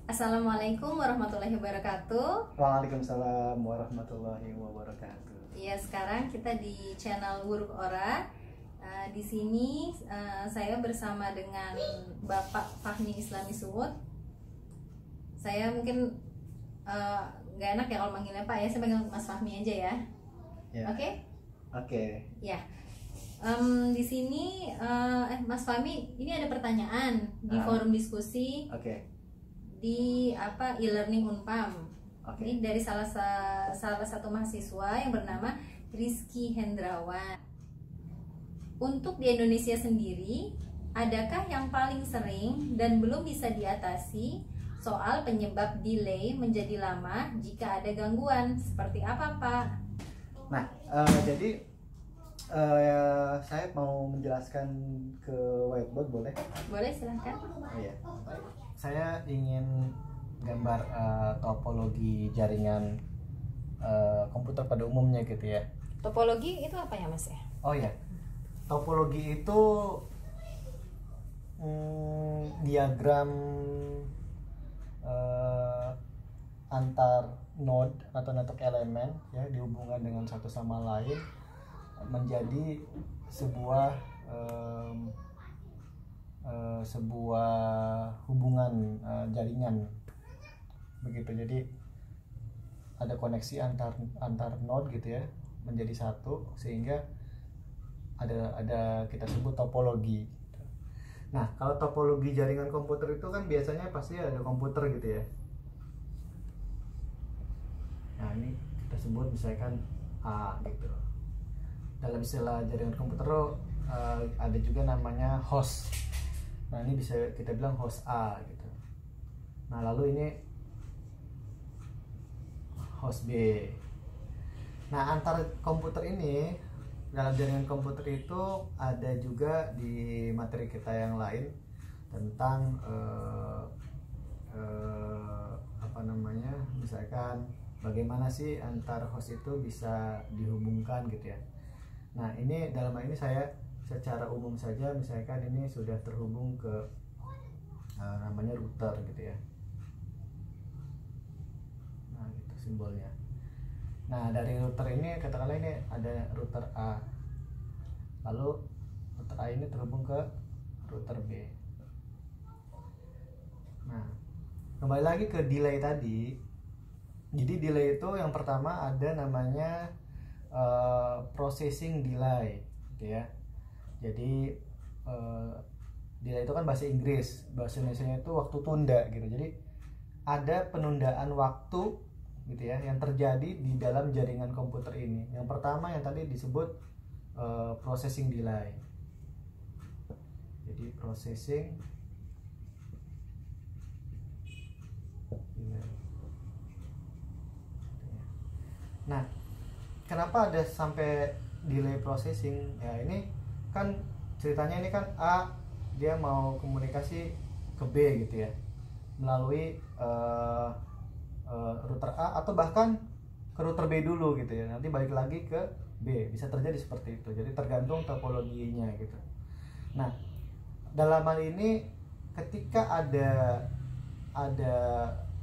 Assalamualaikum warahmatullahi wabarakatuh. Waalaikumsalam warahmatullahi wabarakatuh. Ya, sekarang kita di channel Huruf Ora. Di sini saya bersama dengan Bapak Fahmi Islami Suud. Saya mungkin nggak enak ya kalau manggilnya Pak ya, saya panggil Mas Fahmi aja ya. Ya. Oke? Oke. Ya. Di sini Mas Fahmi, ini ada pertanyaan di forum diskusi. Oke. Di e-learning Unpam. Oke. Ini dari salah satu mahasiswa yang bernama Rizky Hendrawan. Untuk di Indonesia sendiri, adakah yang paling sering dan belum bisa diatasi soal penyebab delay menjadi lama jika ada gangguan? Seperti apa, Pak? Nah, jadi saya mau menjelaskan ke whiteboard, boleh? Boleh, silahkan. Oh iya. Saya ingin gambar topologi jaringan komputer pada umumnya gitu ya. Topologi itu apa ya, Mas ya? Oh ya, topologi itu diagram antar node atau network elemen ya dihubungkan dengan satu sama lain menjadi sebuah hubungan jaringan begitu. Jadi ada koneksi antar node gitu ya menjadi satu sehingga ada kita sebut topologi. Nah, kalau topologi jaringan komputer itu kan biasanya pasti ada komputer gitu ya. Nah, ini kita sebut misalkan A gitu. Dalam istilah jaringan komputer ada juga namanya host. Nah, ini bisa kita bilang host A gitu. Nah, lalu ini host B. Nah, antar komputer ini dalam jaringan komputer itu ada juga di materi kita yang lain tentang misalkan bagaimana sih antar host itu bisa dihubungkan gitu ya. Nah, ini dalam hal ini saya secara umum saja misalkan ini sudah terhubung ke namanya router gitu ya. Nah, itu simbolnya. Nah, dari router ini katakanlah ini ada router A. Lalu router A ini terhubung ke router B. Nah, kembali lagi ke delay tadi. Jadi delay itu yang pertama ada namanya processing delay gitu ya. Jadi delay itu kan bahasa Inggris, bahasa Indonesianya itu waktu tunda gitu. Jadi ada penundaan waktu gitu ya yang terjadi di dalam jaringan komputer ini. Yang pertama yang tadi disebut processing delay. Jadi processing delay. Nah, kenapa ada sampai delay processing? Ya, ini kan ceritanya ini kan A dia mau komunikasi ke B gitu ya melalui router A atau bahkan ke router B dulu gitu ya, nanti balik lagi ke B, bisa terjadi seperti itu. Jadi tergantung topologinya gitu. Nah, dalam hal ini ketika ada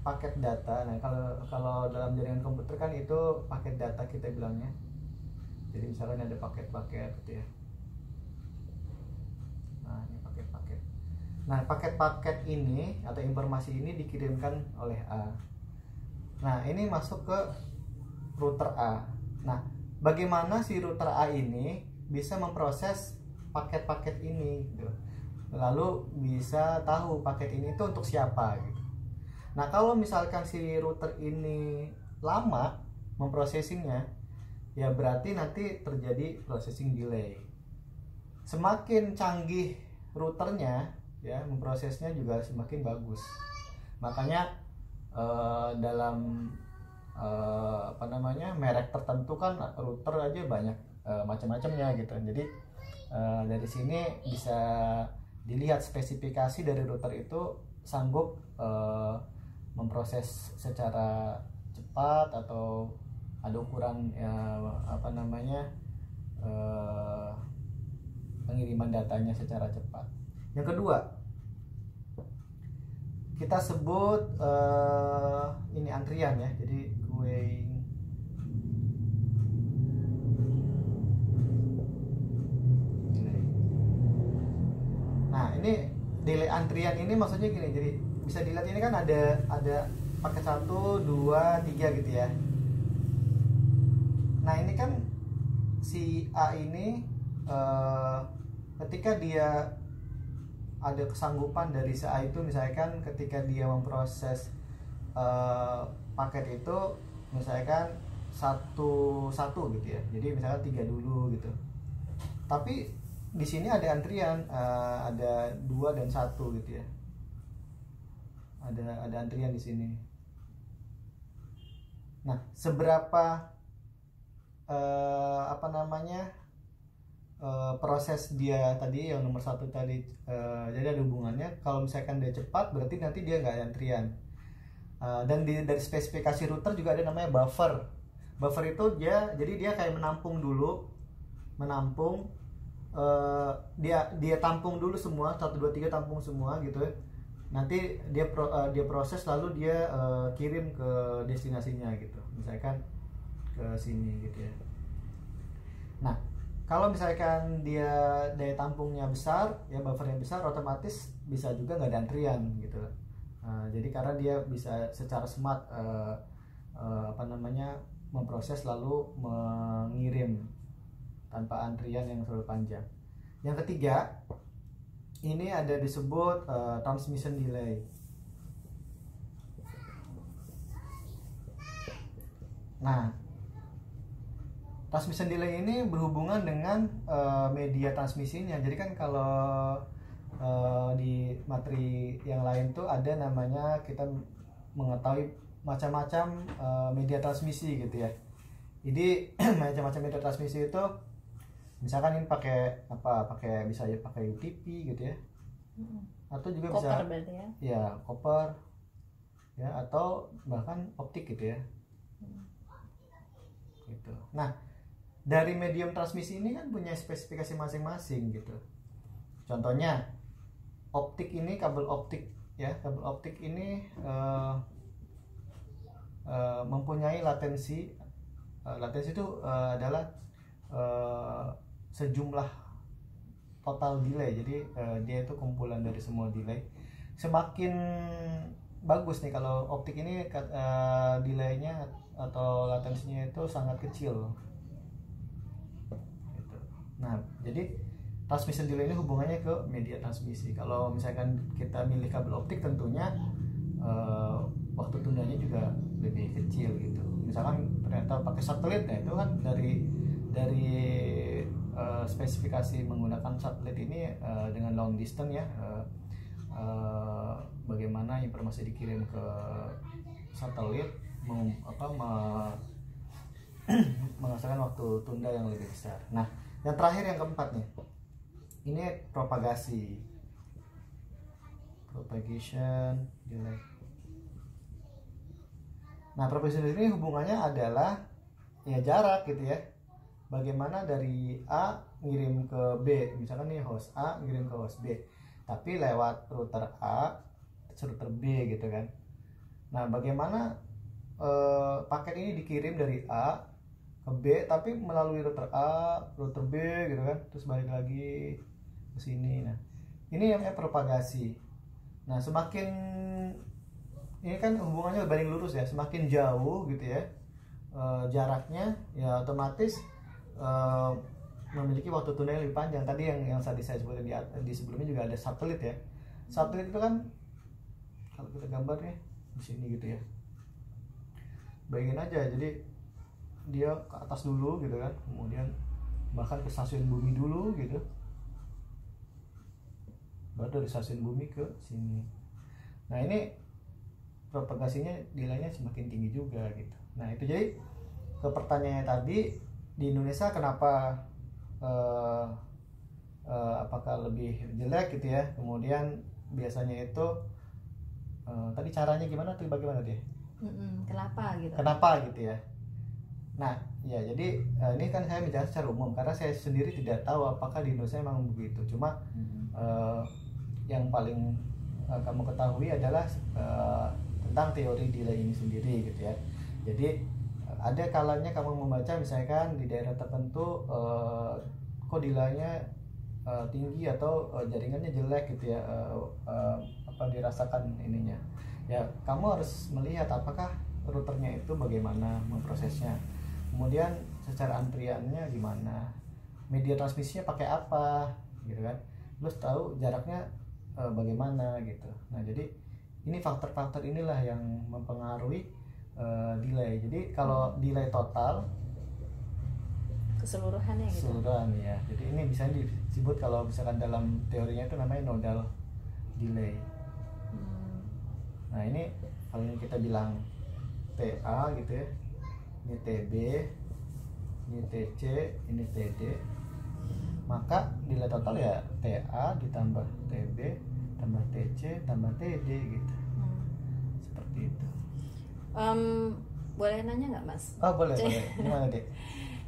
paket data, nah kalau dalam jaringan komputer kan itu paket data kita bilangnya. Jadi misalkan ada paket-paket gitu ya. Nah, ini paket-paket. Nah, paket-paket ini atau informasi ini dikirimkan oleh A. Nah, ini masuk ke router A. Nah, bagaimana si router A ini bisa memproses paket-paket ini gitu. Lalu bisa tahu paket ini itu untuk siapa gitu. Nah, kalau misalkan si router ini lama memprosesinya, ya berarti nanti terjadi processing delay. Semakin canggih routernya ya memprosesnya juga semakin bagus. Makanya dalam merek tertentu kan router aja banyak macam-macamnya gitu. Jadi dari sini bisa dilihat spesifikasi dari router itu sanggup memproses secara cepat atau ada ukuran pengiriman datanya secara cepat. Yang kedua, kita sebut ini antrian ya. Jadi going delay. Nah, ini delay antrian ini maksudnya gini. Jadi bisa dilihat ini kan ada paket 1, 2, 3 gitu ya. Nah, ini kan si A ini ketika dia ada kesanggupan dari si A itu, misalkan ketika dia memproses paket itu misalkan satu gitu ya. Jadi misalkan 3 dulu gitu. Tapi di sini ada antrian, ada 2 dan 1 gitu ya. Ada antrian di sini. Nah, seberapa proses dia tadi yang nomor 1 tadi, jadi ada hubungannya. Kalau misalkan dia cepat berarti nanti dia nggak ada antrian. Dan dari spesifikasi router juga ada namanya buffer. Buffer itu jadi dia kayak menampung dia tampung dulu semua 1, 2, 3 tampung semua gitu. Nanti dia proses lalu dia kirim ke destinasinya gitu. Misalkan ke sini gitu ya. Nah, kalau misalkan dia daya tampungnya besar, ya buffernya besar, otomatis bisa juga nggak ada antrian gitu. Jadi karena dia bisa secara smart memproses lalu mengirim tanpa antrian yang terlalu panjang. Yang ketiga, ini ada disebut transmission delay. Nah, transmission delay ini berhubungan dengan media transmisinya. Jadi kan kalau di materi yang lain tuh ada namanya, kita mengetahui macam-macam media transmisi gitu ya. Jadi macam-macam media transmisi itu misalkan ini pakai bisa pakai UTP gitu ya. Atau juga Copper bisa berarti ya. Ya, copper ya, atau bahkan optik gitu ya. Gitu. Nah, dari medium transmisi ini kan punya spesifikasi masing-masing gitu. Contohnya optik ini, kabel optik ya, kabel optik ini mempunyai latensi. Latensi itu adalah sejumlah total delay. Jadi dia itu kumpulan dari semua delay. Semakin bagus nih kalau optik ini delaynya atau latensinya itu sangat kecil. Nah, jadi transmission delay ini hubungannya ke media transmisi. Kalau misalkan kita milih kabel optik, tentunya waktu tundanya juga lebih kecil gitu. Misalkan ternyata pakai satelit, ya itu kan dari spesifikasi menggunakan satelit ini dengan long distance ya, bagaimana informasi dikirim ke satelit menghasilkan waktu tunda yang lebih besar. Nah, yang terakhir, yang keempat nih, ini propagation delay. Nah, propagation ini hubungannya adalah ya jarak gitu ya. Bagaimana dari A ngirim ke B, misalkan nih host A ngirim ke host B, tapi lewat router A, router B gitu kan. Nah, bagaimana paket ini dikirim dari A ke B tapi melalui router A, router B gitu kan, terus balik lagi ke sini. Nah, ini yang propagasi. Nah, semakin ini kan hubungannya berbanding lurus ya, semakin jauh gitu ya jaraknya, ya otomatis memiliki waktu tunda yang lebih panjang. Tadi yang tadi saya sebutkan di sebelumnya juga ada satelit ya. Satelit itu kan kalau kita gambarnya di sini gitu ya, bayangin aja, jadi dia ke atas dulu gitu kan, kemudian bahkan ke stasiun bumi dulu gitu, baru dari stasiun bumi ke sini. Nah, ini propagasinya delaynya semakin tinggi juga gitu. Nah, itu jadi ke pertanyaannya tadi, di Indonesia kenapa apakah lebih jelek gitu ya, kemudian biasanya itu tadi caranya gimana tuh, bagaimana dia? Kenapa gitu ya. Nah, ya jadi ini kan saya bicara secara umum karena saya sendiri tidak tahu apakah di Indonesia memang begitu. Cuma yang paling kamu ketahui adalah tentang teori delay ini sendiri gitu ya. Jadi ada kalanya kamu membaca misalkan di daerah tertentu kok delaynya tinggi atau jaringannya jelek gitu ya, apa dirasakan ininya ya, kamu harus melihat apakah routernya itu bagaimana memprosesnya, kemudian secara antriannya gimana, media transmisinya pakai apa gitu kan, terus tahu jaraknya bagaimana gitu. Nah jadi ini faktor-faktor inilah yang mempengaruhi delay. Jadi kalau delay total keseluruhannya gitu. Keseluruhan ya. Jadi ini bisa disebut kalau misalkan dalam teorinya itu namanya nodal delay. Nah ini kalau kita bilang TA gitu ya, ini TB, ini TC, ini TD, maka delay total ya TA ditambah TB tambah TC tambah TD gitu. Seperti itu. Boleh nanya nggak Mas? Oh boleh. Gimana deh?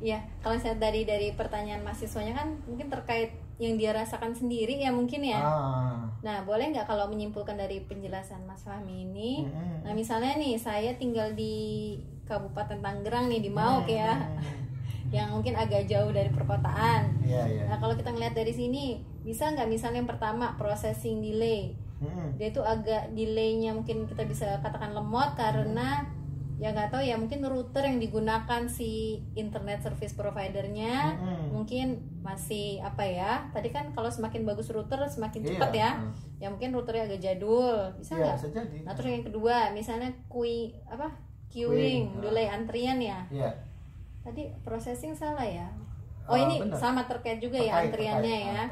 Ya, kalau saya dari pertanyaan mahasiswanya kan mungkin terkait yang dia rasakan sendiri ya mungkin ya. Nah, boleh nggak kalau menyimpulkan dari penjelasan Mas Fahmi ini? Nah, misalnya nih saya tinggal di Kabupaten Tangerang nih, di Mauk ya, yang mungkin agak jauh dari perkotaan. Nah, kalau kita ngeliat dari sini, bisa nggak misalnya yang pertama processing delay, dia itu agak delaynya mungkin kita bisa katakan lemot karena ya nggak tahu ya, mungkin router yang digunakan si internet service providernya mungkin masih apa ya, tadi kan kalau semakin bagus router semakin cepat ya. Ya mungkin routernya agak jadul, bisa nggak? Bisa jadi. Nah terus yang kedua misalnya queuing delay antrian ya. Tadi processing salah ya. Ini bener. Sama terkait juga ya antriannya ya.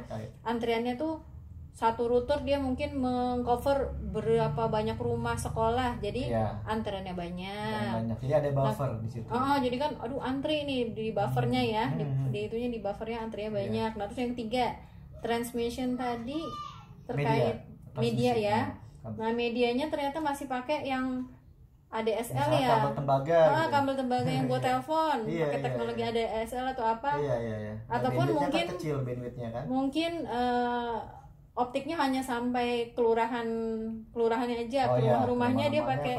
Antriannya tuh satu router dia mungkin mengcover berapa banyak rumah sekolah, jadi antriannya banyak. Jadi ada buffer di situ. Jadi kan aduh antri nih di buffernya ya, di itunya di buffernya antrinya banyak. Nah terus yang ketiga transmission tadi terkait media ya. Nah medianya ternyata masih pakai yang ADSL ya, kabel tembaga gitu. Kabel tembaga yang buat telepon pakai teknologi ADSL atau apa. Ataupun mungkin kan kecil bandwidthnya kan. Mungkin optiknya hanya sampai kelurahannya aja, rumahnya dia pakai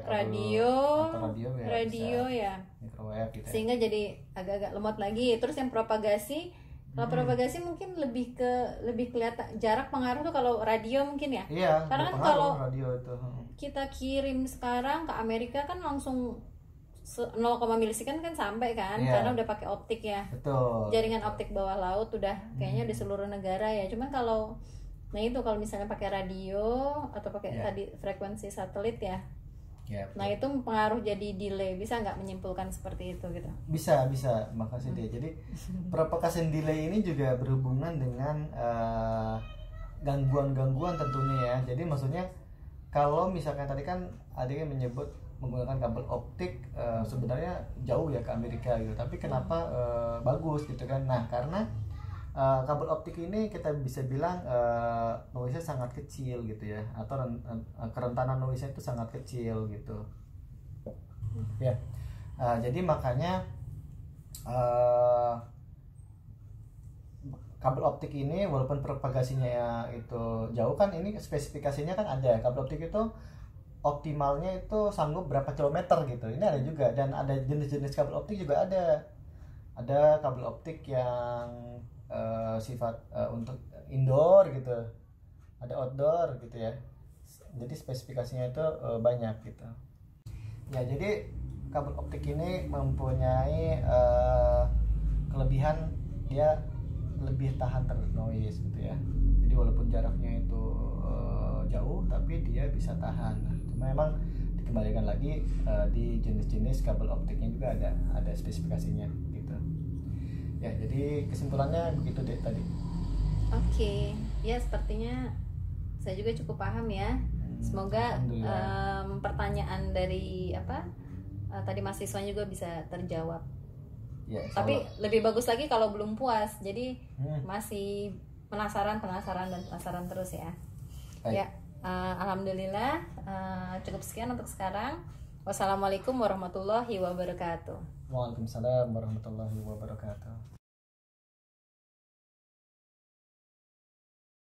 radio ya, microwave gitu. Sehingga jadi agak-agak lemot lagi. Terus yang propagasi, kalau propagasi mungkin lebih kelihatan jarak pengaruh tuh kalau radio mungkin ya. Karena kan kalau radio itu kita kirim sekarang ke Amerika kan langsung 0, milisekund kan sampai kan, karena udah pakai optik ya. Betul. Jaringan optik bawah laut udah kayaknya di seluruh negara ya. Cuman kalau kalau misalnya pakai radio atau pakai tadi frekuensi satelit ya. Nah itu mempengaruhi jadi delay. Bisa nggak menyimpulkan seperti itu gitu? Bisa. Makasih deh. Jadi propagation delay ini juga berhubungan dengan gangguan-gangguan tentunya ya. Jadi maksudnya kalau misalkan tadi kan ada yang menyebut menggunakan kabel optik sebenarnya jauh ya ke Amerika gitu, tapi kenapa bagus gitu kan. Nah karena kabel optik ini kita bisa bilang noise-nya sangat kecil gitu ya, atau kerentanan noise-nya itu sangat kecil gitu ya. Jadi makanya kabel optik ini walaupun propagasinya itu jauh kan, ini spesifikasinya kan ada, kabel optik itu optimalnya itu sanggup berapa kilometer gitu. Ini ada juga, dan ada jenis-jenis kabel optik juga ada. Ada kabel optik yang sifat untuk indoor gitu, ada outdoor gitu ya. Jadi spesifikasinya itu banyak gitu. Ya jadi kabel optik ini mempunyai kelebihan dia lebih tahan terhadap noise gitu ya. Jadi walaupun jaraknya itu jauh tapi dia bisa tahan. Cuma memang dikembalikan lagi di jenis-jenis kabel optiknya juga ada spesifikasinya gitu. Ya, jadi kesimpulannya begitu deh tadi. Oke. Ya sepertinya saya juga cukup paham ya. Semoga pertanyaan dari tadi mahasiswanya juga bisa terjawab. Ya, tapi lebih bagus lagi kalau belum puas. Jadi masih penasaran terus ya. Baik. Ya. Alhamdulillah cukup sekian untuk sekarang. Wassalamualaikum warahmatullahi wabarakatuh. Waalaikumsalam warahmatullahi wabarakatuh.